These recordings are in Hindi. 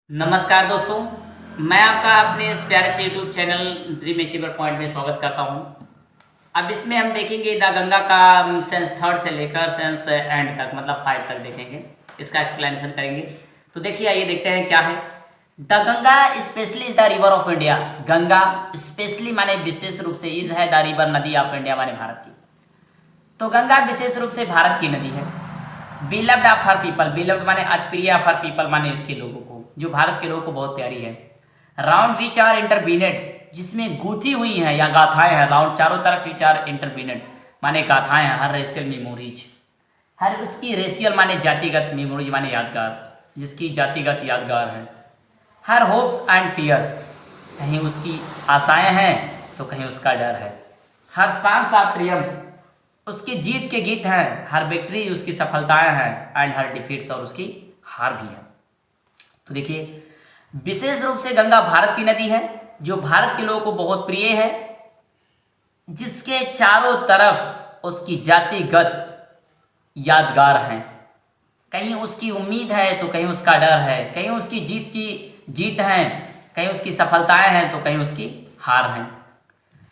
नमस्कार दोस्तों, मैं आपका अपने इस प्यारे से YouTube channel dream achiever point में स्वागत करता हूं। अब इसमें हम देखेंगे द गंगा का सेंस थर्ड से लेकर सेंस एंड तक, मतलब 5 तक देखेंगे, इसका एक्सप्लेनेशन करेंगे। तो देखिए, आइए देखते हैं क्या है। The Ganga specially is the river of India. Ganga specially माने विशेष रूप से, इज है द रिवर नदी ऑफ इंडिया माने भारत की। तो गंगा विशेष रूप से भारत की नदी है। Beloved of her people, beloved माने अप्रिय ऑफ हर पीपल माने उसके लोगों को, जो भारत के लोगों को बहुत प्यारी है। राउंड विच आर इंटरबीनेड, जिसमें गुथी हुई हैं या गाथाएं हैं। राउंड चारों तरफ विच आर इंटरबीनेड माने गाथाएं हैं। हर रेशियल मेमोरीज, हर उसकी रेशियल माने जातिगत, मेमोरीज माने यादगार, जिसकी जातिगत यादगार है। हर होप्स एंड फियर्स, कहीं उसकी आशाएं हैं तो कहीं उसका डर है। हर सॉन्ग्स ऑफ ट्रियम्फ्स, उसकी जीत के गीत हैं। हर विक्ट्री उसकी सफलताएं हैं। एंड हर डिफीट्स, और उसकी हार भी है। तो देखिए, विशेष रूप से गंगा भारत की नदी है, जो भारत के लोगों को बहुत प्रिय है, जिसके चारों तरफ उसकी जातिगत यादगार हैं। कहीं उसकी उम्मीद है तो कहीं उसका डर है। कहीं उसकी जीत की गीत हैं, कहीं उसकी सफलताएं हैं तो कहीं उसकी हार हैं।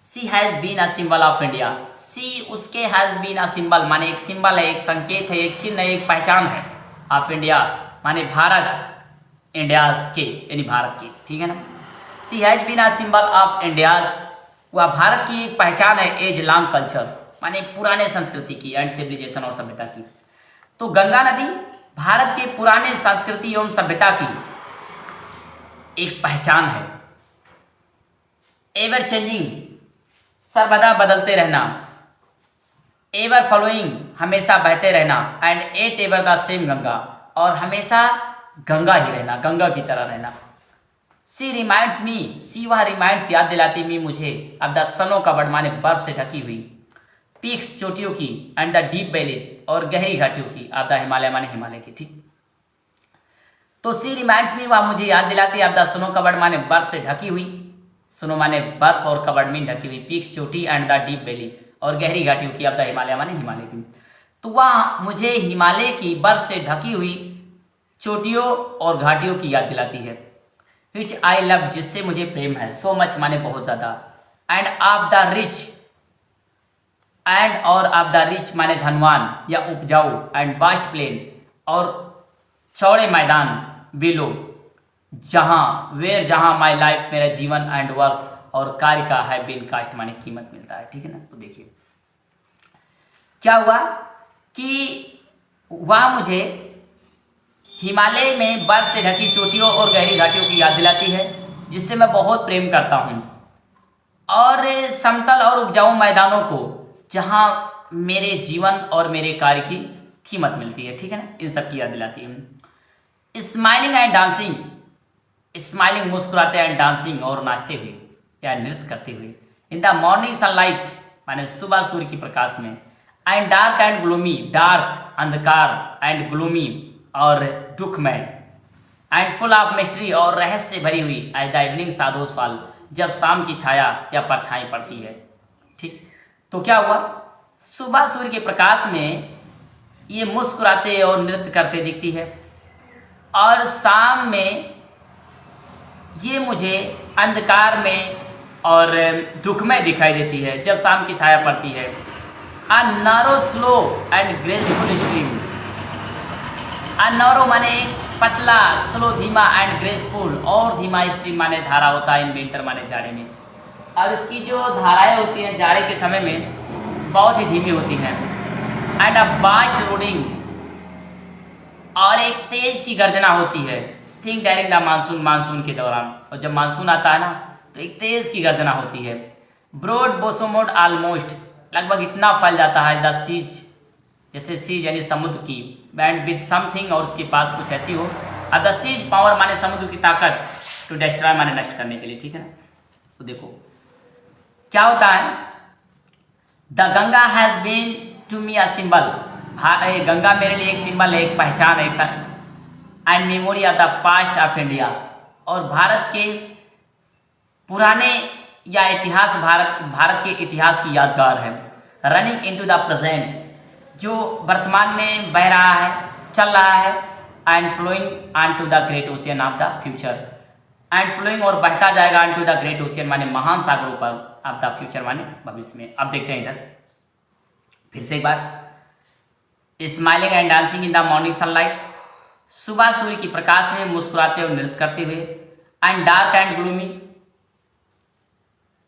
She has been a symbol of India. She उसके हैज़ बीन अ सिंबल माने एक सिंबल है, एक संकेत है, एक चिन्ह है, एक पहचान है। ऑफ इंडिया माने भारत, इंडियाज के यानी भारत की, ठीक है ना। She has been a symbol of India's, वह भारत की एक पहचान है। एज लॉन्ग कल्चर माने पुराने संस्कृति की, एंड सिविलाइजेशन और सभ्यता की। तो गंगा नदी भारत के पुराने संस्कृति एवं सभ्यता की एक पहचान है। एवर चेंजिंग, सर्वदा बदलते रहना। एवर फ्लोइंग, हमेशा बहते रहना। And yet ever the same Ganga, और हमेशा गंगा ही रहना, गंगा की तरह रहना। सी रिमाइंड्स मी, सी वह रिमाइंड्स याद दिलाती मी मुझे। अब द सनो कवर्ड माने बर्फ से ढकी हुई। पीक्स चोटियों की। एंड द डीप वैलीज, और गहरी घाटियों की। अब द हिमालय माने हिमालय की, ठीक। तो सी रिमाइंड्स मी, वह मुझे याद दिलाती। अब द सनो कवर्ड माने बर्फ से ढकी हुई। सनो माने बर्फ और कवर्ड में ढकी हुई। पीक्स चोटी, एंड द डीप वैली, और गहरी घाटियों की। अब द हिमालय माने हिमालय की। तो वह मुझे हिमालय की बर्फ से ढकी हुई चोटियों और घाटियों की याद दिलाती है। विच आई लव, जिससे मुझे प्रेम है। सो मच माने बहुत ज़्यादा। End of the rich, and और ऑफ द रिच माने धनवान या उपजाऊ। एंड वास्ट प्लेन, और चौड़े मैदान। बिलो, जहाँ, वेयर, जहाँ माई लाइफ मेरा जीवन। एंड वर्क, और कार्य का है बिन कास्ट माने कीमत मिलता है, ठीक है ना। तो देखिए क्या हुआ कि वह मुझे हिमालय में बर्फ से ढकी चोटियों और गहरी घाटियों की याद दिलाती है, जिससे मैं बहुत प्रेम करता हूँ। और समतल और उपजाऊ मैदानों को, जहाँ मेरे जीवन और मेरे कार्य की कीमत मिलती है, ठीक है ना। इन सब की याद दिलाती है। स्माइलिंग एंड डांसिंग, स्माइलिंग मुस्कुराते, एंड डांसिंग और नाचते हुए या नृत्य करते हुए। इन द मॉर्निंग सनलाइट माने सुबह सूर्य की प्रकाश में। And dark and gloomy, dark अंधकार, एंड ग्लूमी और दुखमय। एंड फुल ऑफ मिस्ट्री, और रहस्य से भरी हुई। एज द इवनिंग शाडोज फॉल, जब शाम की छाया या परछाई पड़ती है, ठीक। तो क्या हुआ, सुबह सूर्य के प्रकाश में ये मुस्कुराते और नृत्य करते दिखती है, और शाम में ये मुझे अंधकार में और दुखमय दिखाई देती है, जब शाम की छाया पड़ती है। अ नारो स्लो एंड ग्रेसफुल स्ट्रीम। अनौरो माने पतला, स्लो धीमा, एंड ग्रेसफुल और धीमा। स्ट्रीम माने धारा होता है, इन विंटर माने जाड़े में। और इसकी जो धाराएं होती हैं जाड़े के समय में बहुत ही धीमी होती हैं। एंड अ बास्ट रोडिंग, और एक तेज की गर्जना होती है। Think daring the monsoon, monsoon के दौरान, और जब मानसून आता है ना तो एक तेज की गर्जना होती है। ब्रॉड बोसोमोड ऑलमोस्ट, लगभग इतना फैल जाता है। द सीज, जैसे सीज यानी समुद्र की। बैंड विद समथिंग, और उसके पास कुछ ऐसी हो। अब द सीज पावर माने समुद्र की ताकत। टू डिस्ट्रॉय माने नष्ट करने के लिए, ठीक है ना। तो देखो क्या होता है। The Ganga has been to me a symbol, Ganga मेरे लिए एक सिंबल है, एक पहचान है। And memory of the past of India, और भारत के पुराने या इतिहास, भारत के इतिहास की यादगार है। रनिंग इनटू द प्रेजेंट, जो वर्तमान में बह रहा है, चल रहा है। And flowing on to the great ocean of the future. And flowing और बहता जाएगा on to the great ocean माने महान सागरों पर ऑफ द फ्यूचर माने भविष्य में। अब देखते हैं इधर फिर से एक बार, smiling and dancing in the morning sunlight, सुबह सूर्य की प्रकाश में मुस्कुराते और नृत्य करते हुए। एंड डार्क एंड ग्लूमी,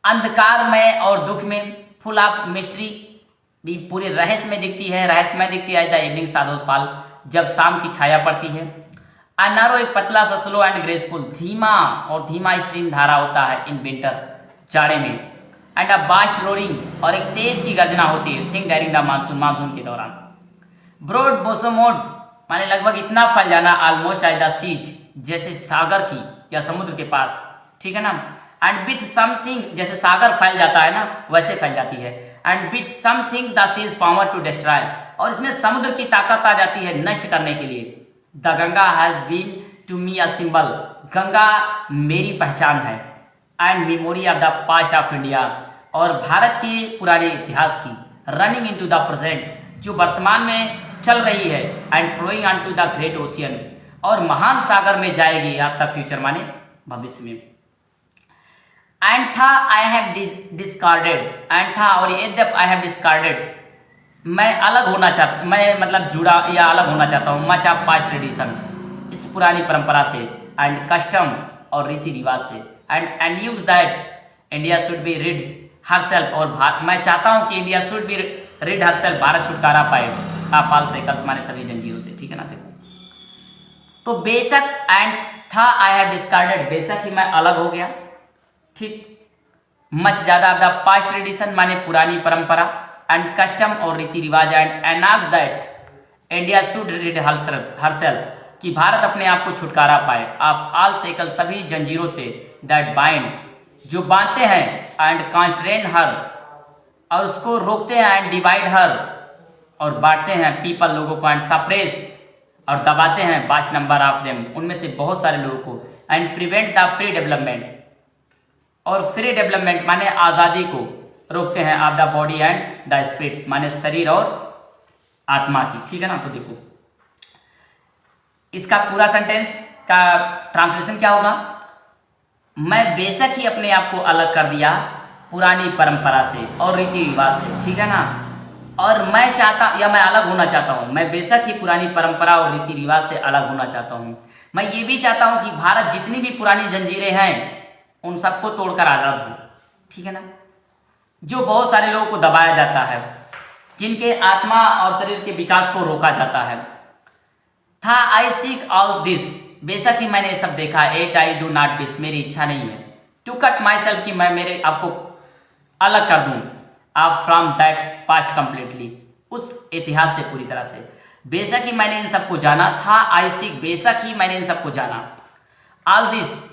अंधकार में और दुख में, फुल ऑफ मिस्ट्री, भी पूरे रहस्य में दिखती है, रहस्यमय दिखती है। द इवनिंग शाडोज फॉल, जब शाम की छाया पड़ती है। अनारो एक पतला सा स्लो एंड ग्रेसफुल, धीमा और धीमा स्ट्रीम धारा होता है इन विंटर, जाड़े में। एंड अ बास्ट रोरिंग, और एक तेज की गर्जना होती है, think during the monsoon, monsoon के दौरान। ब्रॉड बोसोमोड माने लगभग इतना फैल जाना, ऑलमोस्ट आई द सीज, जैसे सागर की या समुद्र के पास, ठीक है ना। एंड विथ समथिंग, जैसे सागर फैल जाता है ना वैसे फैल जाती है। And with something the sea's power to destroy, और इसमें समुद्र की ताकत आ जाती है नष्ट करने के लिए। The Ganga has been to me a symbol, Ganga मेरी पहचान है। And memory of the past of India, और भारत के पुराने इतिहास की। Running into the present, जो वर्तमान में चल रही है। And flowing on to the great ocean, और महान सागर में जाएगी आप द फ्यूचर माने भविष्य में। एंड था आई हैव डिस्कार्डेड, एंड था और यद्यप आई हैव डिस्कार्डेड, मैं अलग होना चाहता, मैं मतलब जुड़ा या अलग होना चाहता हूँ। मच ऑफ पास्ट ट्रेडिशन, इस पुरानी परंपरा से। एंड कस्टम, और रीति रिवाज से। And news that India should be rid herself, और मैं चाहता हूँ कि India should be rid herself, Bharat छुटकारा पाए आप ऑल साइकिल्स माने सभी जंजीरों से, ठीक है ना। देखो तो बेशक, एंड था आई हैव डिस्कार्डेड, बेशक ही मैं अलग हो गया, ठीक। मच ज्यादा ऑफ द पास्ट ट्रेडिशन माने पुरानी परंपरा। एंड कस्टम, और रीति रिवाज। एंड एनाक्स that India should rid herself, कि भारत अपने आप को छुटकारा पाए ऑफ ऑल साइकिल, सभी जंजीरों से। दैट बाइंड, जो बांधते हैं। एंड कॉन्स्ट्रेन हर, और उसको रोकते हैं। एंड डिवाइड हर, और बांटते हैं पीपल, लोगों को। एंड सप्रेस, और दबाते हैं वास्ट नंबर ऑफ देम, उनमें से बहुत सारे लोगों को। And prevent the free development, और फ्री डेवलपमेंट माने आज़ादी को रोकते हैं of the body and the spirit, माने शरीर और आत्मा की, ठीक है ना। तो देखो इसका पूरा सेंटेंस का ट्रांसलेशन क्या होगा। मैं बेशक ही अपने आप को अलग कर दिया पुरानी परंपरा से और रीति रिवाज से, ठीक है ना। और मैं चाहता, या मैं अलग होना चाहता हूँ, मैं बेशक ही पुरानी परंपरा और रीति रिवाज से अलग होना चाहता हूँ। मैं ये भी चाहता हूँ कि भारत जितनी भी पुरानी जंजीरें हैं उन सबको तोड़कर आज़ाद हो, ठीक है ना। जो बहुत सारे लोगों को दबाया जाता है, जिनके आत्मा और शरीर के विकास को रोका जाता है। था आई सीक ऑल दिस, बेशक ही मैंने ये सब देखा। Yet I do not wish, मेरी इच्छा नहीं है। टू कट माई सेल्फ, कि मैं मेरे आपको अलग कर दूं आप फ्रॉम दैट पास्ट कंप्लीटली, उस इतिहास से पूरी तरह से। बेशक ही मैंने इन सबको जाना। था आई सीक, बेशक ही मैंने इन सबको जाना। All this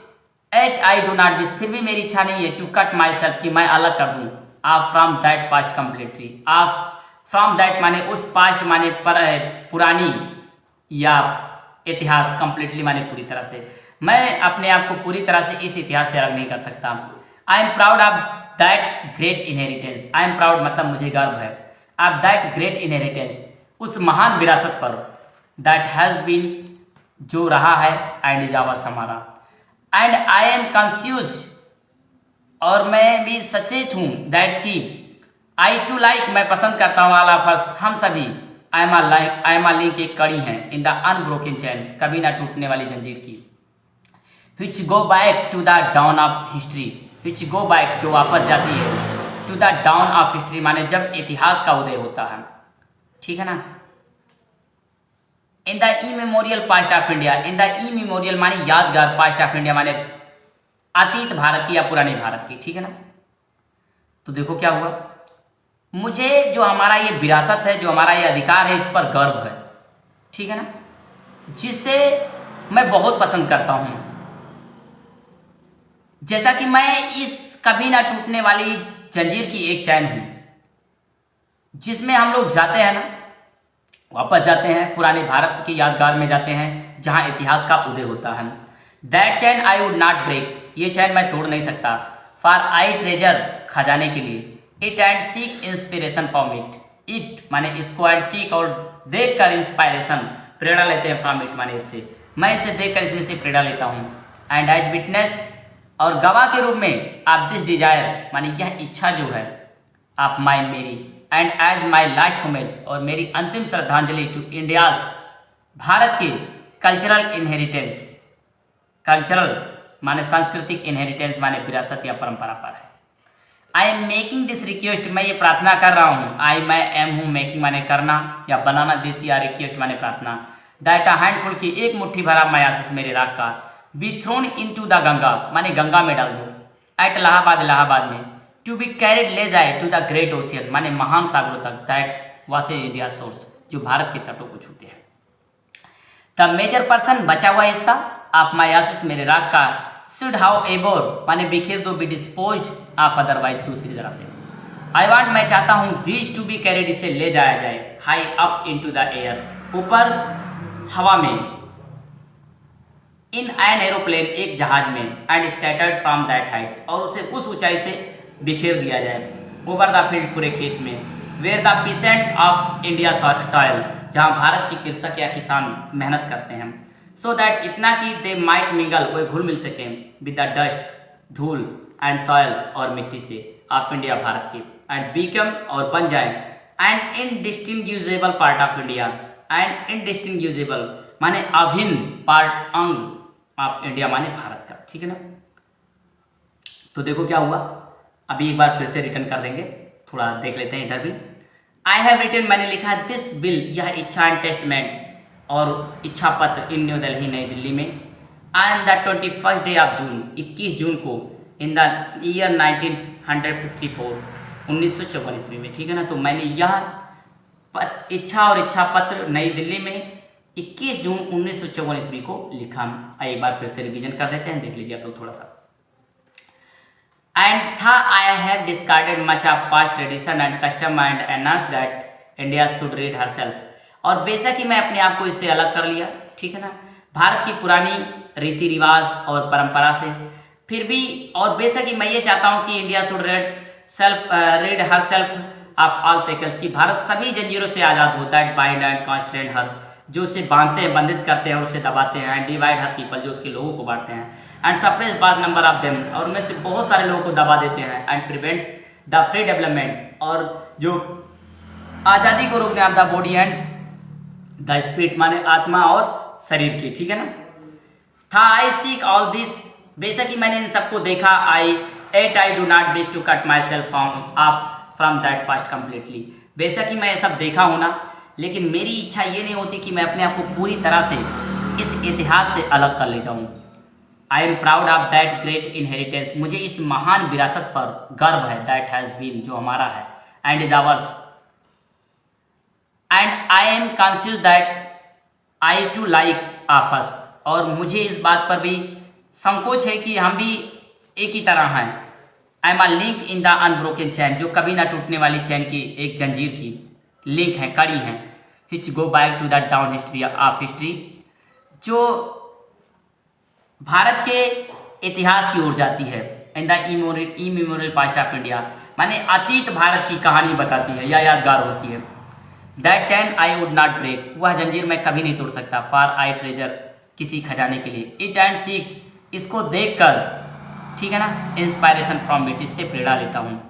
eight I do not wish, फिर भी मेरी इच्छा नहीं है। टू कट माई सेल्फ, कि मैं अलग कर दूं आप फ्रॉम दैट पास्ट कंप्लीटली। आप फ्रॉम दैट माने उस पास्ट माने पुरानी या इतिहास, कंप्लीटली माने पूरी तरह से। मैं अपने आप को पूरी तरह से इस इतिहास से अलग नहीं कर सकता। I am proud of that great inheritance, I am proud मतलब मुझे गर्व है। ऑफ दैट ग्रेट इनहेरिटेंस, उस महान विरासत पर। दैट हैज़ बीन, जो रहा है। एंड इज आवर्स, हमारा। एंड आई एम कॉन्शियस, और मैं भी सचेत हूँ। दैट की आई टू लाइक, मैं पसंद करता हूँ। ऑल ऑफ अस, हम सभी। आई एम अ लिंक, एक कड़ी है। इन द अनब्रोकन चैन, कभी ना टूटने वाली जंजीर की। Which go back to the dawn of history, which go back, जो वापस जाती है। To the dawn of history माने जब इतिहास का उदय होता है, ठीक है ना। इन the immemorial past of India, in the immemorial माने यादगार, पास्ट ऑफ इंडिया माने अतीत भारत की या पुराने भारत की, ठीक है ना। तो देखो क्या हुआ, मुझे जो हमारा ये विरासत है, जो हमारा ये अधिकार है, इस पर गर्व है, ठीक है ना, जिसे मैं बहुत पसंद करता हूं। जैसा कि मैं इस कभी ना टूटने वाली जंजीर की एक चैन हूं, जिसमें हम लोग जाते हैं ना, वापस जाते हैं पुराने भारत के यादगार में जाते हैं, जहां इतिहास का उदय होता है। That chain I would not break, ये चैन मैं तोड़ नहीं सकता। फॉर आई ट्रेजर, खजाने के लिए। It and seek inspiration from it, it माने इसको, एंड सीक और देख कर इंस्पायरेशन प्रेरणा लेते हैं फ्रॉम इट माने इससे, मैं इसे देखकर इसमें से प्रेरणा लेता हूँ। एंड एज विटनेस और गवाह के रूप में आप दिस डिजायर माने यह इच्छा जो है आप माइन मेरी, and as my last homage और मेरी अंतिम श्रद्धांजलि टू इंडियाज भारत के कल्चरल इनहेरिटेंस, कल्चरल माने सांस्कृतिक इनहेरिटेंस माने विरासत या परंपरा पर है। I am making this request, मैं ये प्रार्थना कर रहा हूँ। आई मैं एम हूँ, मेकिंग माने करना या बनाना, दिस या रिक्वेस्ट माने प्रार्थना। दैट अ हैंडफुल की एक मुट्ठी भरा मायासिस मेरे राग का, be thrown into the Ganga माने गंगा में डाल दो, एट इलाहाबाद इलाहाबाद में, टू बी कैरिड ले जाए टू द ग्रेट ओशियन माने महान सागरों तक, दैट वास इंडिया सोर्स जो भारत के तटों को छूते हैं। द मेजर पर्सन बचा हुआ हिस्सा आप मायासिस मेरे राग का, शुड हाउ एवर माने बिखेर दो, बी डिस्पोज ऑफ अदरवाइज दूसरी तरह से। आई वांट मैं चाहता हूँ, दीज टू बी कैरिड इसे ले जाया जाए, high up into the air ऊपर हवा में, इन एन एरोप्लेन एक जहाज में, and scattered from that height और उसे उस ऊंचाई से बिखेर दिया जाए, ओवर द फील्ड पूरे खेत में, where the peasant of India toil जहाँ भारत के कृषक या किसान मेहनत करते हैं, सो दैट इतना कि दे माइट मिंगल वो घुल मिल सकें विद द डस्ट धूल एंड सॉयल और मिट्टी से ऑफ इंडिया भारत की, एंड बिकम और बन जाए an indistinguishable part of India, and indistinguishable माने अभिन्न पार्ट अंग ऑफ इंडिया माने भारत का, ठीक है ना। तो देखो क्या हुआ, अभी एक बार फिर से रिटर्न कर देंगे, थोड़ा देख लेते हैं इधर भी। आई हैव रिटन मैंने लिखा दिस बिल यह इच्छा एंड टेस्टमेंट और इच्छा पत्र इन न्यू दिल्ली नई दिल्ली में, on the 21st day of June 21 जून को इन द ईयर 1954 1954 ईस्वी में, ठीक है ना। तो मैंने यह इच्छा और इच्छा पत्र नई दिल्ली में 21 जून 1954 ईस्वी को लिखा। एक बार फिर से रिवीजन कर देते हैं, देख लीजिए आप लोग थोड़ा सा। एंड था I have discarded much of past tradition and custom and announce that India should rid her self, और बेशक ही मैं अपने आप को इससे अलग कर लिया, ठीक है ना, भारत की पुरानी रीति रिवाज और परंपरा से, फिर भी और बेशक ही मैं ये चाहता हूँ कि India should rid herself of all shackles की भारत सभी जंजीरों से आज़ाद होता है, बाइंड एंड कॉन्स्ट्रेंट हर जो उसे बांधते हैं बंदिश करते हैं और उसे दबाते हैं, एंड डिवाइड हर पीपल जो उसके लोगों को बांटते हैं, and suppress bar number of them और उनमें से बहुत सारे लोगों को दबा देते हैं, and prevent the free development और जो आज़ादी को रोकने of the body and the spirit माने आत्मा और शरीर की, ठीक है ना। था आई सीक ऑल दिस, बेशक ही मैंने इन सबको देखा, I do not wish to cut myself from that past completely, बेशक ही मैं ये सब देखा हूँ ना, लेकिन मेरी इच्छा ये नहीं होती कि मैं अपने आप को पूरी तरह से इस इतिहास से अलग कर ले जाऊँ। I am proud of that great inheritance, मुझे इस महान विरासत पर गर्व है, दैट हैज़ बीन जो हमारा है, and is ours, and I am conscious that I too like of us, और मुझे इस बात पर भी संकोच है कि हम भी एक ही तरह हैं। I am a link in the unbroken chain, जो कभी ना टूटने वाली चैन की एक जंजीर की लिंक है, कड़ी हैं, which go back to the dawn history of history, जो भारत के इतिहास की ओर जाती है, in the immemorial past of India माने अतीत भारत की कहानी बताती है या यादगार होती है। That chain I would not break, वह जंजीर मैं कभी नहीं तोड़ सकता, फॉर आई ट्रेजर किसी खजाने के लिए, इट एंड सीक इसको देखकर, ठीक है ना, इंस्पायरेशन फ्रॉम इट इससे प्रेरणा लेता हूँ,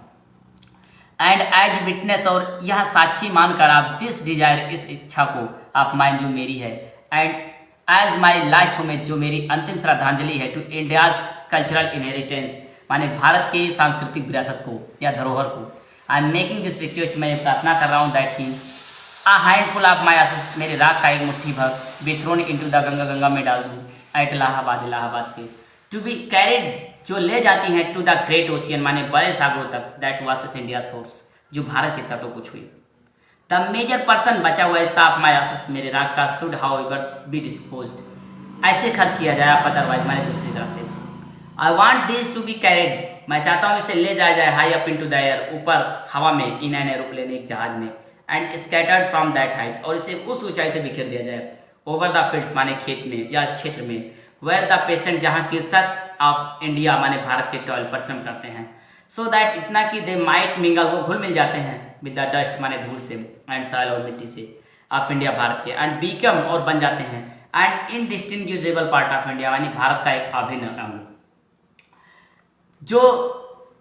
एंड एज विटनेस और यह साक्षी मानकर आप दिस डिजायर इस इच्छा को आप माइन जो मेरी है, and as my last homage जो मेरी अंतिम श्रद्धांजलि है टू इंडियाज कल्चरल इनहेरिटेंस माने भारत के सांस्कृतिक विरासत को या धरोहर को, I am making this request मैं प्रार्थना कर रहा हूँ दैट की आ हैंडफुल ऑफ माई आसिस मेरे राग का एक मुट्ठी भर be thrown into the Ganga, Ganga में डाल दूँ, एट इलाहाबाद इलाहाबाद के, टू बी कैरिड जो ले जाती हैं टू द ग्रेट ओशियन माने बड़े सागरों तक, दैट वासेस इंडिया सोर्स जो भारत के तटों को छुई। द मेजर पर्सन बचा हुआ हिस्सा ऑफ माई आसिस मेरे राग का should however be disposed ऐसे खर्च किया जाए अदरवाइज माने दूसरी तरह से। I want this to be carried मैं चाहता हूँ इसे ले जाया जाए high up into the air ऊपर हवा में, इन एन एरोप्लेन एक जहाज में, and scattered from that height और इसे उस ऊंचाई से बिखेर दिया जाए, ओवर द फील्ड्स माने खेत में या क्षेत्र में, वेयर द पेशेंट जहाँ कृषक ऑफ इंडिया माने भारत के टॉयल परिश्रम करते हैं, सो दैट इतना कि दे माइट मिंगल वो घुल मिल जाते हैं विद द डस्ट माने धूल से, एंड सॉइल और मिट्टी से, ऑफ इंडिया, भारत के, एंड बीकम और बन जाते हैं and indistinguishable part of India, यानी भारत का एक अभिन्न अंग। जो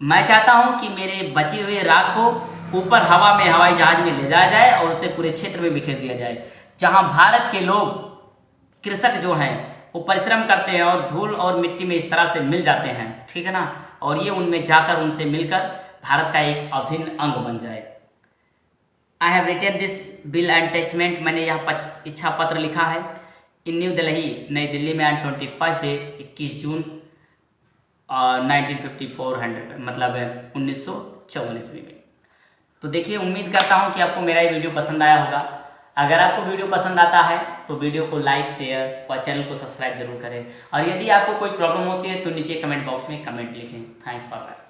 मैं चाहता हूं कि मेरे बचे हुए राग को ऊपर हवा में हवाई जहाज में ले जाया जाए और उसे पूरे क्षेत्र में बिखेर दिया जाए, जहां भारत के लोग कृषक जो हैं वो परिश्रम करते हैं और धूल और मिट्टी में इस तरह से मिल जाते हैं, ठीक है ना, और ये उनमें जाकर उनसे मिलकर भारत का एक अभिन्न अंग बन जाए। I have written this will and testament, मैंने यह इच्छा पत्र लिखा है इन न्यू दिल्ली, नई दिल्ली में ऑन 21 डे 21 जून 1954 मतलब 1954 ईस्वी में। तो देखिए, उम्मीद करता हूं कि आपको मेरा ये वीडियो पसंद आया होगा। अगर आपको वीडियो पसंद आता है तो वीडियो को लाइक, शेयर और चैनल को सब्सक्राइब जरूर करें, और यदि आपको कोई प्रॉब्लम होती है तो नीचे कमेंट बॉक्स में कमेंट लिखें। Thanks for watching.